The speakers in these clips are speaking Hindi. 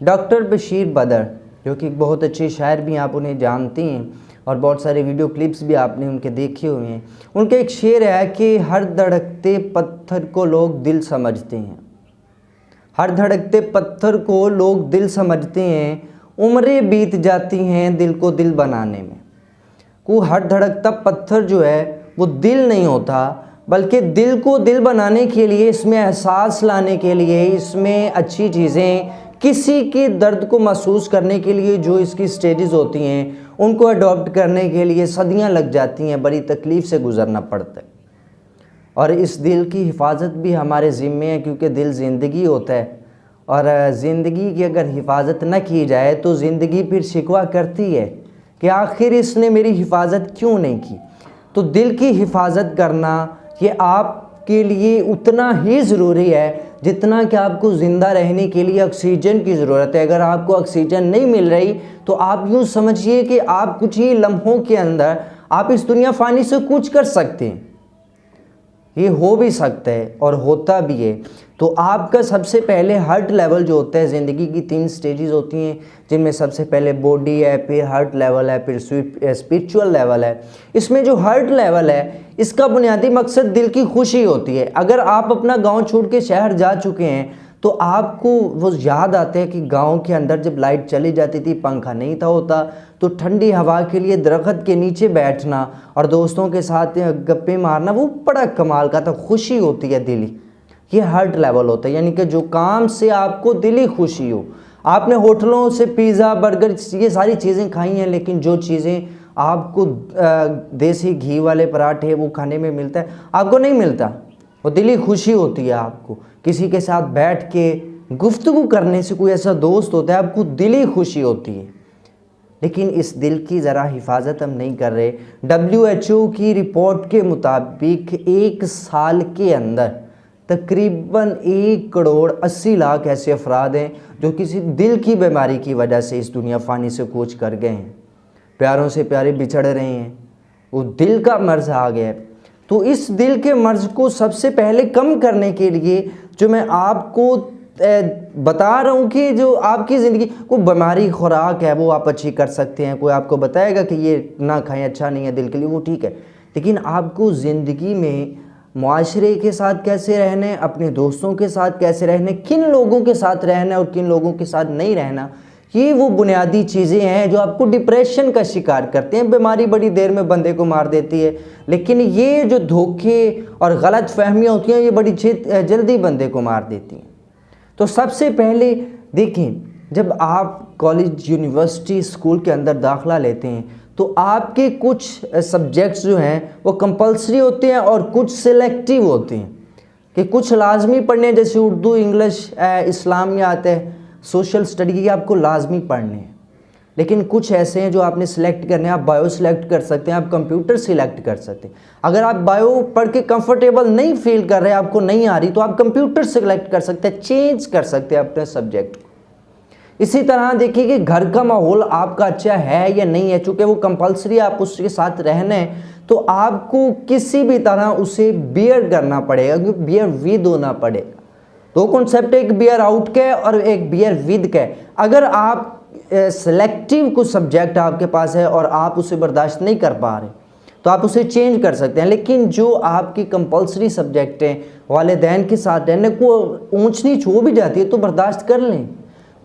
डॉक्टर बशीर बदर, जो कि बहुत अच्छे शायर भी आप उन्हें जानती हैं और बहुत सारे वीडियो क्लिप्स भी आपने उनके देखे हुए हैं। उनका एक शेर है कि हर धड़कते पत्थर को लोग दिल समझते हैं, हर धड़कते पत्थर को लोग दिल समझते हैं, उम्रें बीत जाती हैं दिल को दिल बनाने में। को हर धड़कता पत्थर जो है वो दिल नहीं होता, बल्कि दिल को दिल बनाने के लिए, इसमें एहसास लाने के लिए, इसमें अच्छी चीज़ें, किसी के दर्द को महसूस करने के लिए जो इसकी स्टेजेस होती हैं उनको अडॉप्ट करने के लिए सदियां लग जाती हैं, बड़ी तकलीफ़ से गुज़रना पड़ता है। और इस दिल की हिफाजत भी हमारे ज़िम्मे है, क्योंकि दिल ज़िंदगी होता है और ज़िंदगी की अगर हिफाजत न की जाए तो ज़िंदगी फिर शिकवा करती है कि आखिर इसने मेरी हिफाजत क्यों नहीं की। तो दिल की हिफाजत करना ये आपके लिए उतना ही ज़रूरी है जितना कि आपको ज़िंदा रहने के लिए ऑक्सीजन की ज़रूरत है। अगर आपको ऑक्सीजन नहीं मिल रही तो आप यूँ समझिए कि आप कुछ ही लम्हों के अंदर आप इस दुनिया फ़ानी से कुछ कर सकते हैं। ये हो भी सकता है और होता भी है। तो आपका सबसे पहले हार्ट लेवल जो होता है, ज़िंदगी की 3 स्टेजेस होती हैं, जिनमें सबसे पहले बॉडी है, फिर हार्ट लेवल है, फिर स्पिरिचुअल लेवल है। इसमें जो हार्ट लेवल है इसका बुनियादी मकसद दिल की खुशी होती है। अगर आप अपना गांव छोड़ के शहर जा चुके हैं तो आपको वो याद आता है कि गांव के अंदर जब लाइट चली जाती थी, पंखा नहीं था होता, तो ठंडी हवा के लिए दरख्त के नीचे बैठना और दोस्तों के साथ गप्पे मारना वो बड़ा कमाल का था, खुशी होती है दिली। ये हार्ट लेवल होता है, यानी कि जो काम से आपको दिली खुशी हो। आपने होटलों से पिज़्ज़ा, बर्गर, ये सारी चीज़ें खाई हैं, लेकिन जो चीज़ें आपको देसी घी वाले पराठे वो खाने में मिलता है, आपको नहीं मिलता। वो दिली खुशी होती है आपको। किसी के साथ बैठ के गुफ्तगू करने से, कोई ऐसा दोस्त होता है, आपको दिली खुशी होती है। लेकिन इस दिल की ज़रा हिफाजत हम नहीं कर रहे। WHO की रिपोर्ट के मुताबिक 1 साल के अंदर तकरीबन 1,80,00,000 ऐसे अफराद हैं जो किसी दिल की बीमारी की वजह से इस दुनिया फ़ानी से कूच कर गए हैं, प्यारों से प्यारे बिछड़ रहे हैं। वो दिल का मर्ज़ आ गया है। तो इस दिल के मर्ज़ को सबसे पहले कम करने के लिए जो मैं आपको बता रहा हूँ कि जो आपकी ज़िंदगी को बीमारी खुराक है वो आप अच्छी कर सकते हैं। कोई आपको बताएगा कि ये ना खाएं, अच्छा नहीं है दिल के लिए, वो ठीक है। लेकिन आपको ज़िंदगी में मुआशरे के साथ कैसे रहना है, अपने दोस्तों के साथ कैसे रहना है, किन लोगों के साथ रहना है और किन लोगों के साथ नहीं रहना, ये वो बुनियादी चीज़ें हैं जो आपको डिप्रेशन का शिकार करते हैं। बीमारी बड़ी देर में बंदे को मार देती है, लेकिन ये जो धोखे और गलत फहमियाँ होती हैं ये बड़ी जल्दी बंदे को मार देती हैं। तो सबसे पहले देखें, जब आप कॉलेज, यूनिवर्सिटी, स्कूल के अंदर दाखिला लेते हैं तो आपके कुछ सब्जेक्ट्स जो हैं वो कंपलसरी होते हैं और कुछ सिलेक्टिव होते हैं कि कुछ लाजमी पढ़ने हैं, जैसे उर्दू, इंग्लिश, इस्लामियात है, सोशल स्टडी की आपको लाजमी पढ़ने हैं। लेकिन कुछ ऐसे हैं जो आपने सेलेक्ट करने हैं। आप बायो सेलेक्ट कर सकते हैं, आप कंप्यूटर सिलेक्ट कर सकते हैं। अगर आप बायो पढ़ के कंफर्टेबल नहीं फील कर रहे, आपको नहीं आ रही, तो आप कंप्यूटर सेलेक्ट कर सकते हैं, चेंज कर सकते हैं अपने सब्जेक्ट को। इसी तरह देखिए कि घर का माहौल आपका अच्छा है या नहीं है, चूँकि वो कंपलसरी आप उसके साथ रहना है, तो आपको किसी भी तरह उसे बियर करना पड़ेगा, क्योंकि बियर विद होना पड़ेगा। 2 कॉन्सेप्ट, एक बियर आउट का और एक बियर विद का। अगर आप सेलेक्टिव कुछ सब्जेक्ट आपके पास है और आप उसे बर्दाश्त नहीं कर पा रहे तो आप उसे चेंज कर सकते हैं। लेकिन जो आपकी कंपलसरी सब्जेक्ट हैं, वालिदैन के साथ रहने को ऊंच नीच हो भी जाती है तो बर्दाश्त कर लें,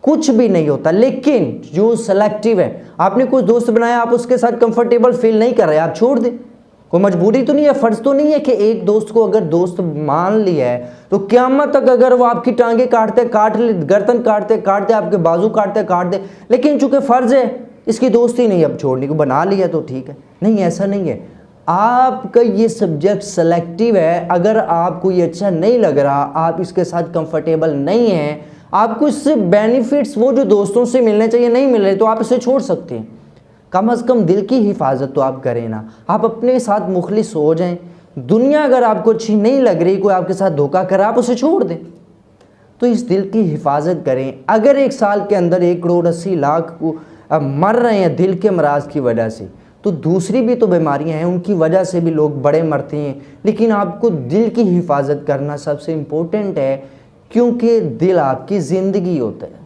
कुछ भी नहीं होता। लेकिन जो सेलेक्टिव है, आपने कुछ दोस्त बनाया, आप उसके साथ कंफर्टेबल फील नहीं कर रहे, आप छोड़ दें। कोई मजबूरी तो नहीं है, फ़र्ज़ तो नहीं है कि एक दोस्त को अगर दोस्त मान लिया है तो क़यामत तक अगर वो आपकी टांगे काटते काट ले, गर्दन काटते काटते, आपके बाजू काटते काट दे, लेकिन चूँकि फ़र्ज़ है इसकी दोस्ती नहीं अब छोड़ने को, बना लिया तो ठीक है। नहीं, ऐसा नहीं है। आपका ये सब्जेक्ट सेलेक्टिव है। अगर आपको ये अच्छा नहीं लग रहा, आप इसके साथ कंफर्टेबल नहीं हैं, आपको इससे बेनिफिट्स वो जो दोस्तों से मिलने चाहिए नहीं मिल रहे, तो आप इसे छोड़ सकते हैं। कम से कम दिल की हिफाजत तो आप करें ना, आप अपने साथ मुखलिस हो जाएं। दुनिया अगर आपको अच्छी नहीं लग रही, कोई आपके साथ धोखा कर रहा, आप उसे छोड़ दें। तो इस दिल की हिफाजत करें। अगर 1 साल के अंदर 1,80,00,000 को मर रहे हैं दिल के मराज की वजह से, तो दूसरी भी तो बीमारियां हैं, उनकी वजह से भी लोग बड़े मरते हैं। लेकिन आपको दिल की हिफाजत करना सबसे इम्पोर्टेंट है, क्योंकि दिल आपकी ज़िंदगी होता है।